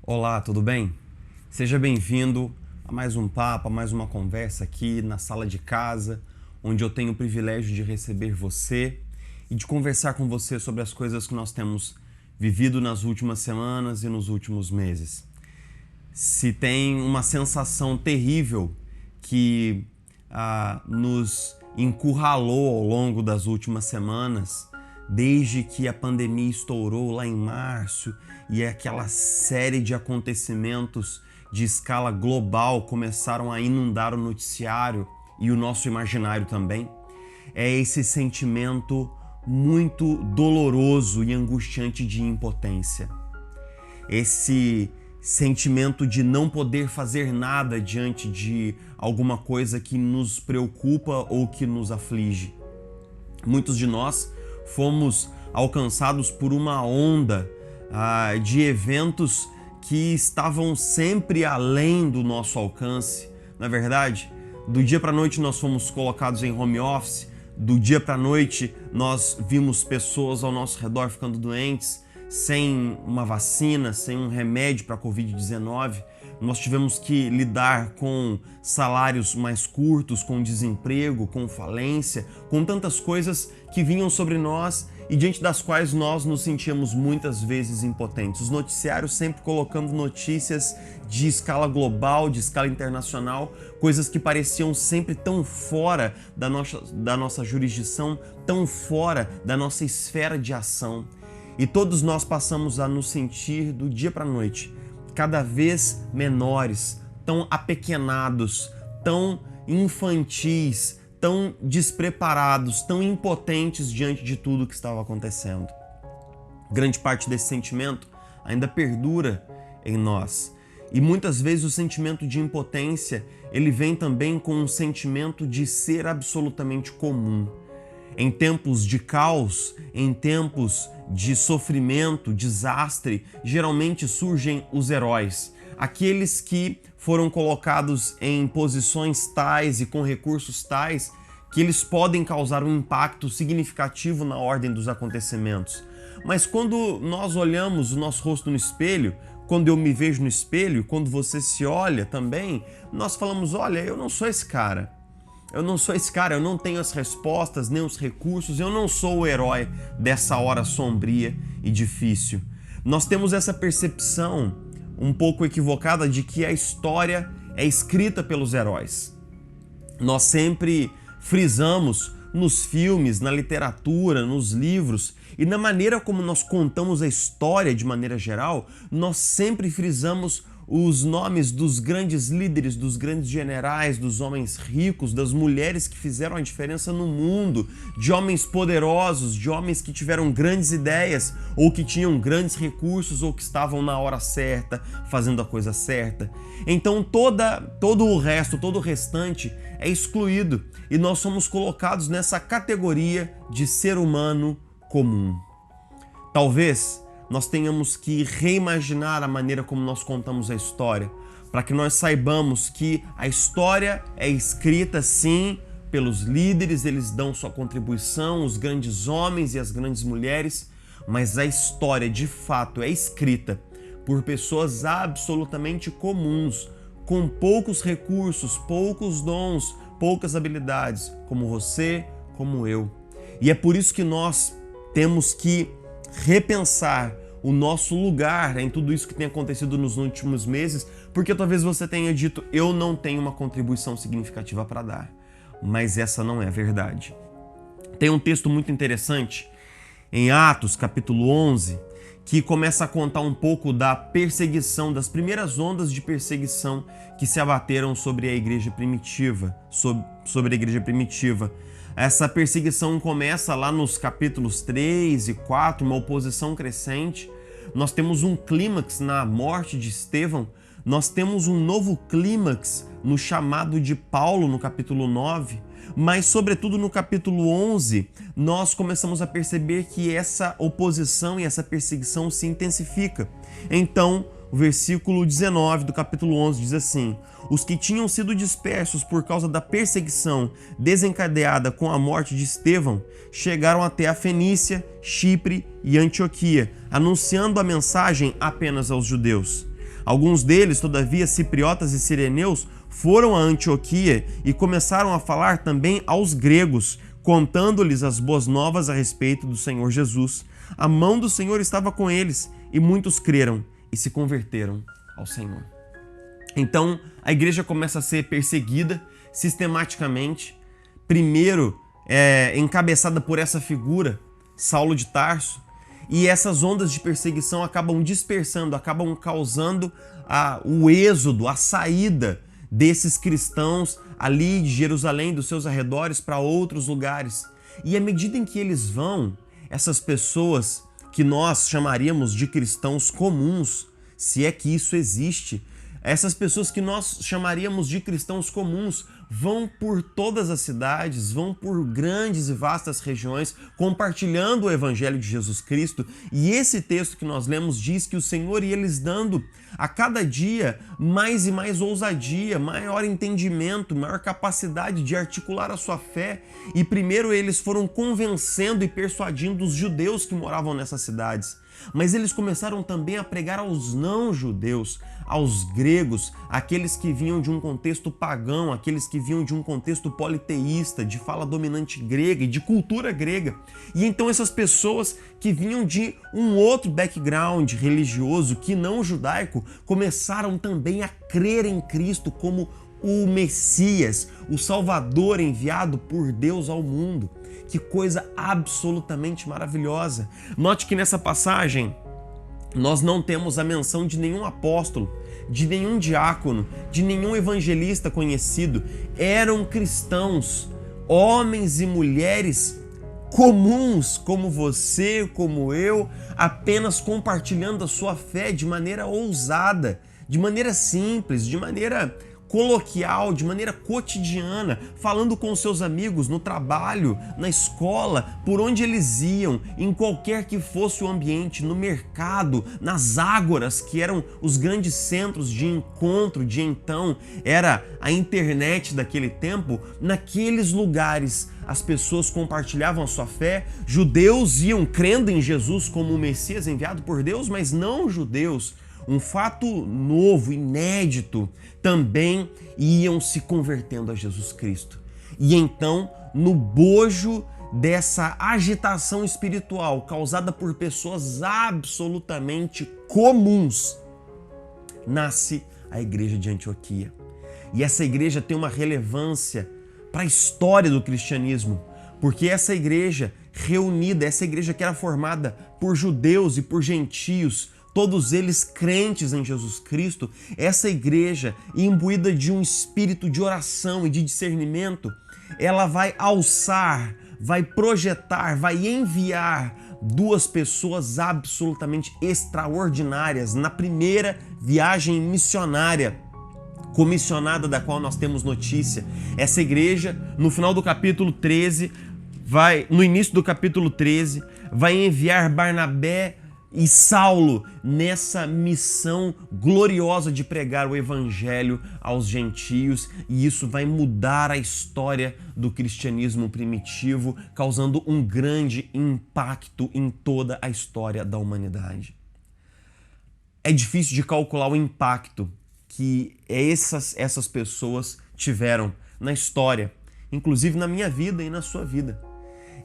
Olá, tudo bem? Seja bem-vindo a mais um papo, a mais uma conversa aqui na sala de casa, onde eu tenho o privilégio de receber você e de conversar com você sobre as coisas que nós temos vivido nas últimas semanas e nos últimos meses. Se tem uma sensação terrível que nos encurralou ao longo das últimas semanas, desde que a pandemia estourou lá em março e aquela série de acontecimentos de escala global começaram a inundar o noticiário e o nosso imaginário também, é esse sentimento muito doloroso e angustiante de impotência. Esse sentimento de não poder fazer nada diante de alguma coisa que nos preocupa ou que nos aflige. Muitos de nós fomos alcançados por uma onda de eventos que estavam sempre além do nosso alcance. Na verdade, do dia para a noite nós fomos colocados em home office, do dia para a noite nós vimos pessoas ao nosso redor ficando doentes, sem uma vacina, sem um remédio para a Covid-19. Nós tivemos que lidar com salários mais curtos, com desemprego, com falência, com tantas coisas que vinham sobre nós e diante das quais nós nos sentíamos muitas vezes impotentes. Os noticiários sempre colocando notícias de escala global, de escala internacional, coisas que pareciam sempre tão fora da nossa jurisdição, tão fora da nossa esfera de ação. E todos nós passamos a nos sentir do dia para a noite cada vez menores, tão apequenados, tão infantis, tão despreparados, tão impotentes diante de tudo que estava acontecendo. Grande parte desse sentimento ainda perdura em nós. E muitas vezes o sentimento de impotência, ele vem também com um sentimento de ser absolutamente comum. Em tempos de caos, em tempos de sofrimento, desastre, geralmente surgem os heróis, aqueles que foram colocados em posições tais e com recursos tais que eles podem causar um impacto significativo na ordem dos acontecimentos. Mas quando nós olhamos o nosso rosto no espelho, quando eu me vejo no espelho, quando você se olha também, nós falamos, olha, eu não sou esse cara. Eu não sou esse cara, eu não tenho as respostas, nem os recursos, eu não sou o herói dessa hora sombria e difícil. Nós temos essa percepção um pouco equivocada de que a história é escrita pelos heróis. Nós sempre frisamos nos filmes, na literatura, nos livros e na maneira como nós contamos a história de maneira geral, nós sempre frisamos os nomes dos grandes líderes, dos grandes generais, dos homens ricos, das mulheres que fizeram a diferença no mundo, de homens poderosos, de homens que tiveram grandes ideias, ou que tinham grandes recursos, ou que estavam na hora certa, fazendo a coisa certa. Então todo o resto, todo o restante é excluído e nós somos colocados nessa categoria de ser humano comum. Talvez nós tenhamos que reimaginar a maneira como nós contamos a história, para que nós saibamos que a história é escrita sim pelos líderes, eles dão sua contribuição, os grandes homens e as grandes mulheres, mas a história de fato é escrita por pessoas absolutamente comuns, com poucos recursos, poucos dons, poucas habilidades, como você, como eu. E é por isso que nós temos que repensar o nosso lugar em tudo isso que tem acontecido nos últimos meses, porque talvez você tenha dito, eu não tenho uma contribuição significativa para dar, mas essa não é a verdade. Tem um texto muito interessante em Atos, capítulo 11, que começa a contar um pouco da perseguição, das primeiras ondas de perseguição que se abateram sobre a igreja primitiva, sobre a igreja primitiva. Essa perseguição começa lá nos capítulos 3 e 4, uma oposição crescente. Nós temos um clímax na morte de Estevão, nós temos um novo clímax no chamado de Paulo no capítulo 9, mas sobretudo no capítulo 11, nós começamos a perceber que essa oposição e essa perseguição se intensifica. Então, o versículo 19 do capítulo 11 diz assim: os que tinham sido dispersos por causa da perseguição desencadeada com a morte de Estevão chegaram até a Fenícia, Chipre e Antioquia, anunciando a mensagem apenas aos judeus. Alguns deles, todavia, cipriotas e cireneus, foram a Antioquia e começaram a falar também aos gregos, contando-lhes as boas novas a respeito do Senhor Jesus. A mão do Senhor estava com eles e muitos creram e se converteram ao Senhor. Então, a igreja começa a ser perseguida sistematicamente, primeiro encabeçada por essa figura, Saulo de Tarso, e essas ondas de perseguição acabam dispersando, acabam causando o êxodo, a saída desses cristãos ali de Jerusalém, dos seus arredores, para outros lugares. E à medida em que eles vão, essas pessoas que nós chamaríamos de cristãos comuns, se é que isso existe, essas pessoas que nós chamaríamos de cristãos comuns vão por todas as cidades, vão por grandes e vastas regiões, compartilhando o Evangelho de Jesus Cristo. E esse texto que nós lemos diz que o Senhor ia lhes dando a cada dia mais e mais ousadia, maior entendimento, maior capacidade de articular a sua fé. E primeiro eles foram convencendo e persuadindo os judeus que moravam nessas cidades. Mas eles começaram também a pregar aos não-judeus, aos gregos, aqueles que vinham de um contexto pagão, aqueles que vinham de um contexto politeísta, de fala dominante grega e de cultura grega. E então essas pessoas que vinham de um outro background religioso, que não judaico, começaram também a crer em Cristo como o Messias, o Salvador enviado por Deus ao mundo. Que coisa absolutamente maravilhosa. Note que nessa passagem nós não temos a menção de nenhum apóstolo, de nenhum diácono, de nenhum evangelista conhecido. Eram cristãos, homens e mulheres comuns, como você, como eu, apenas compartilhando a sua fé de maneira ousada, de maneira simples, de maneira coloquial, de maneira cotidiana, falando com seus amigos no trabalho, na escola, por onde eles iam, em qualquer que fosse o ambiente, no mercado, nas ágoras, que eram os grandes centros de encontro de então, era a internet daquele tempo. Naqueles lugares as pessoas compartilhavam a sua fé, judeus iam crendo em Jesus como o Messias enviado por Deus, mas não judeus. Um fato novo, inédito, também iam se convertendo a Jesus Cristo. E então, no bojo dessa agitação espiritual causada por pessoas absolutamente comuns, nasce a igreja de Antioquia. E essa igreja tem uma relevância para a história do cristianismo, porque essa igreja reunida, essa igreja que era formada por judeus e por gentios, todos eles crentes em Jesus Cristo, essa igreja, imbuída de um espírito de oração e de discernimento, ela vai alçar, vai projetar, vai enviar duas pessoas absolutamente extraordinárias na primeira viagem missionária comissionada da qual nós temos notícia. Essa igreja, no final do capítulo 13, no início do capítulo 13, vai enviar Barnabé e Saulo nessa missão gloriosa de pregar o evangelho aos gentios, e isso vai mudar a história do cristianismo primitivo, causando um grande impacto em toda a história da humanidade. É difícil de calcular o impacto que essas pessoas tiveram na história, inclusive na minha vida e na sua vida.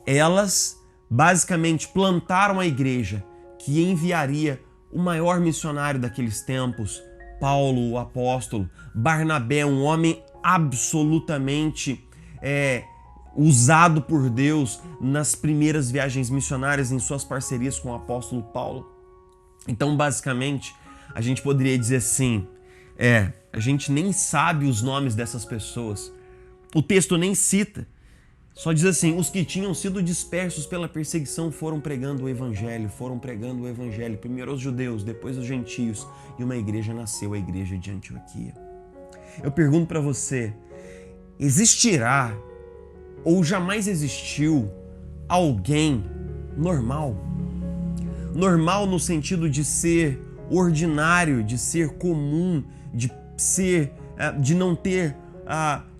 Elas basicamente plantaram a igreja que enviaria o maior missionário daqueles tempos, Paulo, o apóstolo, Barnabé, um homem absolutamente usado por Deus nas primeiras viagens missionárias, em suas parcerias com o apóstolo Paulo. Então, basicamente, a gente poderia dizer assim, a gente nem sabe os nomes dessas pessoas, o texto nem cita. Só diz assim, os que tinham sido dispersos pela perseguição foram pregando o evangelho, primeiro aos judeus, depois aos gentios, e uma igreja nasceu, a igreja de Antioquia. Eu pergunto para você, existirá ou jamais existiu alguém normal? Normal no sentido de ser ordinário, de ser comum, de não ter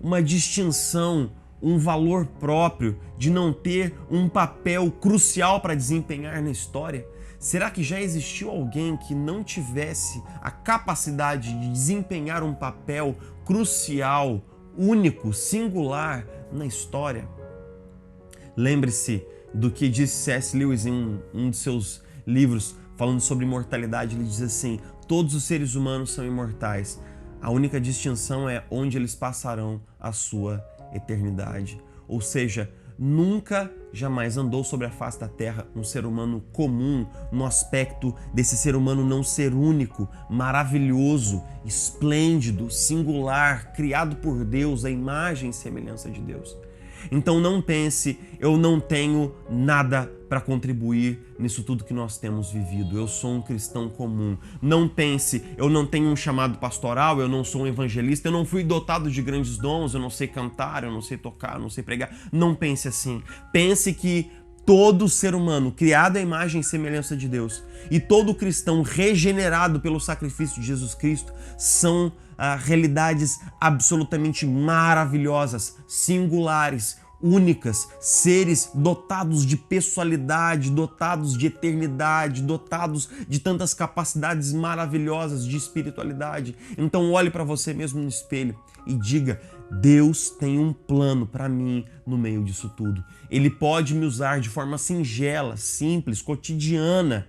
uma distinção, um valor próprio, de não ter um papel crucial para desempenhar na história? Será que já existiu alguém que não tivesse a capacidade de desempenhar um papel crucial, único, singular na história? Lembre-se do que disse C.S. Lewis em um de seus livros falando sobre imortalidade. Ele diz assim: todos os seres humanos são imortais. A única distinção é onde eles passarão a sua eternidade. Ou seja, nunca, jamais andou sobre a face da terra um ser humano comum no aspecto desse ser humano não ser único, maravilhoso, esplêndido, singular, criado por Deus, à imagem e semelhança de Deus. Então não pense, eu não tenho nada para contribuir nisso tudo que nós temos vivido. Eu sou um cristão comum. Não pense, eu não tenho um chamado pastoral, eu não sou um evangelista, eu não fui dotado de grandes dons, eu não sei cantar, eu não sei tocar, eu não sei pregar. Não pense assim. Pense que todo ser humano criado à imagem e semelhança de Deus e todo cristão regenerado pelo sacrifício de Jesus Cristo são realidades absolutamente maravilhosas, singulares, únicas, seres dotados de pessoalidade, dotados de eternidade, dotados de tantas capacidades maravilhosas de espiritualidade. Então olhe para você mesmo no espelho e diga: Deus tem um plano para mim no meio disso tudo. Ele pode me usar de forma singela, simples, cotidiana,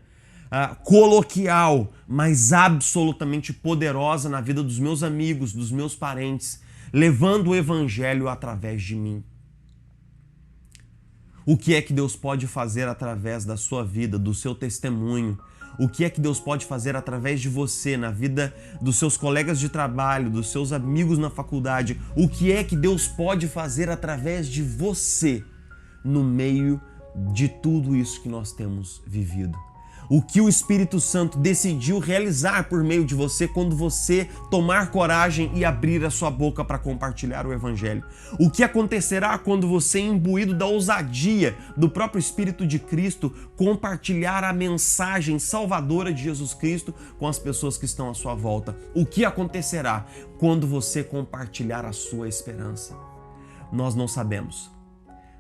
coloquial, mas absolutamente poderosa na vida dos meus amigos, dos meus parentes, levando o evangelho através de mim. O que é que Deus pode fazer através da sua vida, do seu testemunho? O que é que Deus pode fazer através de você, na vida dos seus colegas de trabalho, dos seus amigos na faculdade? O que é que Deus pode fazer através de você no meio de tudo isso que nós temos vivido? O que o Espírito Santo decidiu realizar por meio de você quando você tomar coragem e abrir a sua boca para compartilhar o Evangelho? O que acontecerá quando você, imbuído da ousadia do próprio Espírito de Cristo, compartilhar a mensagem salvadora de Jesus Cristo com as pessoas que estão à sua volta? O que acontecerá quando você compartilhar a sua esperança? Nós não sabemos.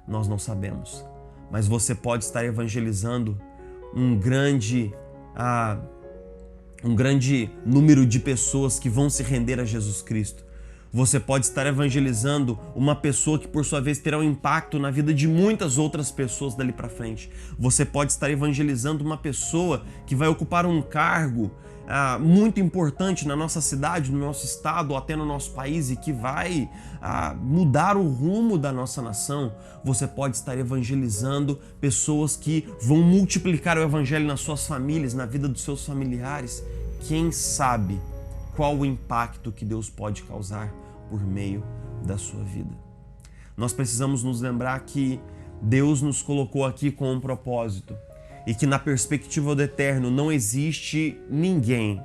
Nós não sabemos. Mas você pode estar evangelizando um grande número de pessoas que vão se render a Jesus Cristo. Você pode estar evangelizando uma pessoa que, por sua vez, terá um impacto na vida de muitas outras pessoas dali para frente. Você pode estar evangelizando uma pessoa que vai ocupar um cargo muito importante na nossa cidade, no nosso estado ou até no nosso país e que vai mudar o rumo da nossa nação. Você pode estar evangelizando pessoas que vão multiplicar o evangelho nas suas famílias, na vida dos seus familiares. Quem sabe qual o impacto que Deus pode causar por meio da sua vida? Nós precisamos nos lembrar que Deus nos colocou aqui com um propósito. E que na perspectiva do eterno não existe ninguém,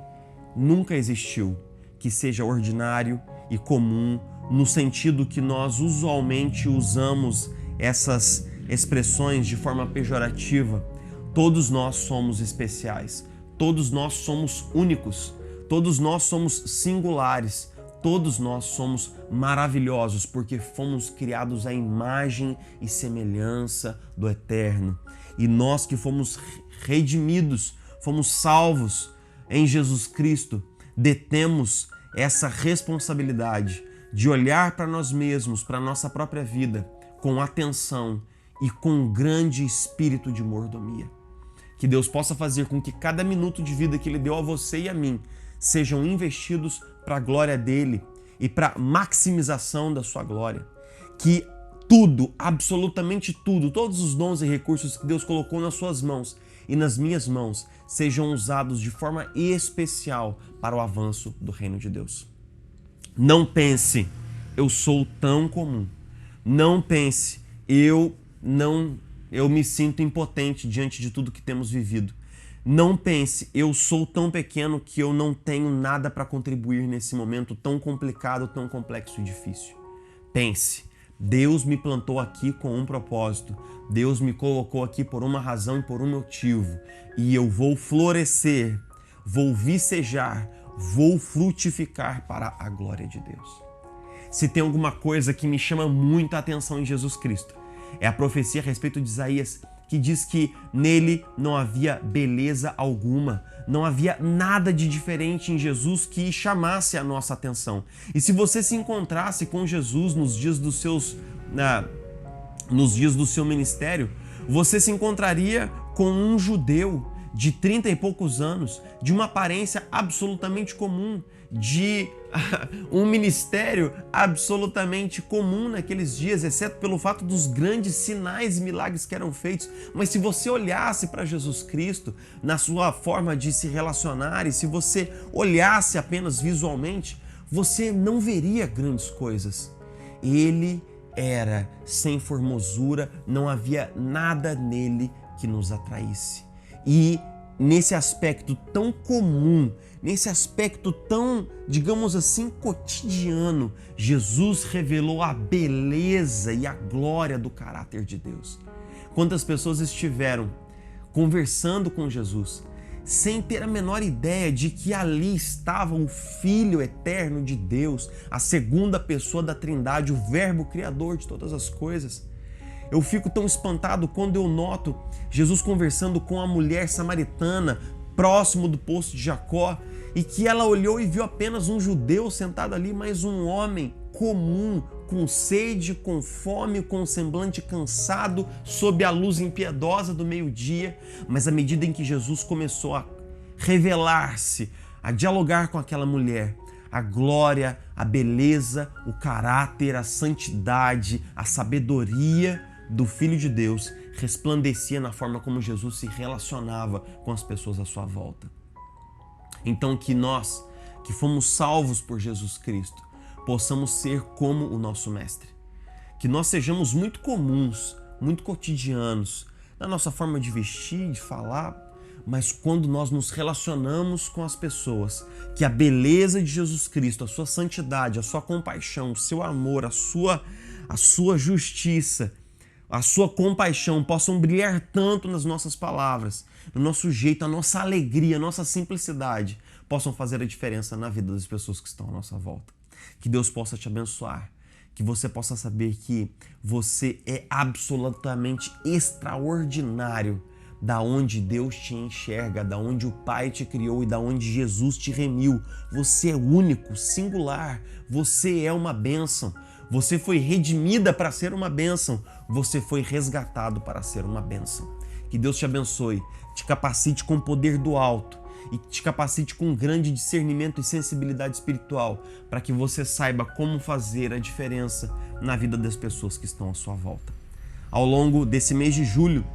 nunca existiu, que seja ordinário e comum, no sentido que nós usualmente usamos essas expressões de forma pejorativa. Todos nós somos especiais, todos nós somos únicos, todos nós somos singulares, todos nós somos maravilhosos, porque fomos criados à imagem e semelhança do eterno. E nós que fomos redimidos, fomos salvos em Jesus Cristo, detemos essa responsabilidade de olhar para nós mesmos, para a nossa própria vida, com atenção e com um grande espírito de mordomia. Que Deus possa fazer com que cada minuto de vida que Ele deu a você e a mim sejam investidos para a glória dEle e para a maximização da sua glória. Que tudo, absolutamente tudo, todos os dons e recursos que Deus colocou nas suas mãos e nas minhas mãos sejam usados de forma especial para o avanço do reino de Deus. Não pense, eu sou tão comum. Não pense, eu me sinto impotente diante de tudo que temos vivido. Não pense, eu sou tão pequeno que eu não tenho nada para contribuir nesse momento tão complicado, tão complexo e difícil. Pense, Deus me plantou aqui com um propósito. Deus me colocou aqui por uma razão e por um motivo. E eu vou florescer, vou vicejar, vou frutificar para a glória de Deus. Se tem alguma coisa que me chama muita atenção em Jesus Cristo, é a profecia a respeito de Isaías, que diz que nele não havia beleza alguma, não havia nada de diferente em Jesus que chamasse a nossa atenção. E se você se encontrasse com Jesus nos dias do seu ministério, você se encontraria com um judeu de 30 e poucos anos, de uma aparência absolutamente comum, de um ministério absolutamente comum naqueles dias, exceto pelo fato dos grandes sinais e milagres que eram feitos. Mas se você olhasse para Jesus Cristo na sua forma de se relacionar, e se você olhasse apenas visualmente, você não veria grandes coisas. Ele era sem formosura, não havia nada nele que nos atraísse. E nesse aspecto tão comum, nesse aspecto tão, digamos assim, cotidiano, Jesus revelou a beleza e a glória do caráter de Deus. Quantas pessoas estiveram conversando com Jesus sem ter a menor ideia de que ali estava o Filho eterno de Deus, a segunda pessoa da Trindade, o Verbo Criador de todas as coisas. Eu fico tão espantado quando eu noto Jesus conversando com a mulher samaritana próximo do poço de Jacó, e que ela olhou e viu apenas um judeu sentado ali, mas um homem comum, com sede, com fome, com um semblante cansado, sob a luz impiedosa do meio-dia. Mas à medida em que Jesus começou a revelar-se, a dialogar com aquela mulher, a glória, a beleza, o caráter, a santidade, a sabedoria do Filho de Deus resplandecia na forma como Jesus se relacionava com as pessoas à sua volta. Então que nós, que fomos salvos por Jesus Cristo, possamos ser como o nosso Mestre. Que nós sejamos muito comuns, muito cotidianos, na nossa forma de vestir, de falar, mas quando nós nos relacionamos com as pessoas, que a beleza de Jesus Cristo, a sua santidade, a sua compaixão, o seu amor, a sua justiça, a sua compaixão possam brilhar tanto nas nossas palavras, no nosso jeito, a nossa alegria, a nossa simplicidade, possam fazer a diferença na vida das pessoas que estão à nossa volta. Que Deus possa te abençoar, que você possa saber que você é absolutamente extraordinário, da onde Deus te enxerga, da onde o Pai te criou e da onde Jesus te remiu. Você é único, singular, você é uma bênção. Você foi redimida para ser uma bênção, você foi resgatado para ser uma bênção. Que Deus te abençoe, te capacite com o poder do alto e te capacite com um grande discernimento e sensibilidade espiritual para que você saiba como fazer a diferença na vida das pessoas que estão à sua volta. Ao longo desse mês de julho,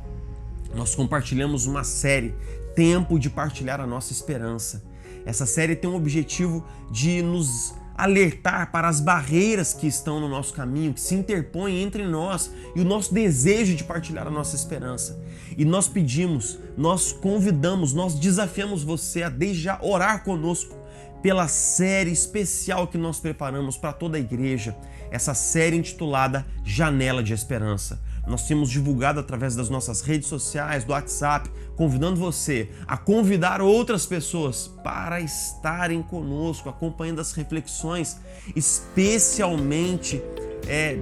nós compartilhamos uma série, Tempo de Partilhar a Nossa Esperança. Essa série tem o objetivo de nos alertar para as barreiras que estão no nosso caminho, que se interpõem entre nós e o nosso desejo de partilhar a nossa esperança. E nós pedimos, nós convidamos, nós desafiamos você a desde já orar conosco pela série especial que nós preparamos para toda a igreja, essa série intitulada Janela de Esperança. Nós temos divulgado através das nossas redes sociais, do WhatsApp, convidando você a convidar outras pessoas para estarem conosco, acompanhando as reflexões especialmente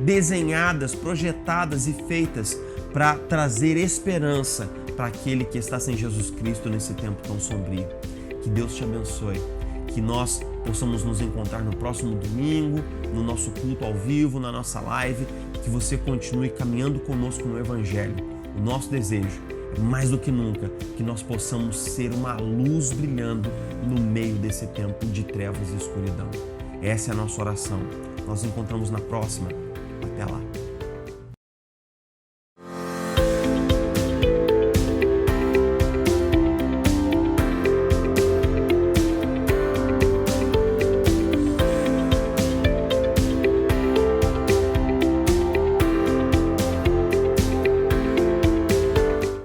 desenhadas, projetadas e feitas para trazer esperança para aquele que está sem Jesus Cristo nesse tempo tão sombrio. Que Deus te abençoe, que nós possamos nos encontrar no próximo domingo, no nosso culto ao vivo, na nossa live, que você continue caminhando conosco no Evangelho. O nosso desejo é, mais do que nunca, que nós possamos ser uma luz brilhando no meio desse tempo de trevas e escuridão. Essa é a nossa oração. Nós nos encontramos na próxima. Até lá.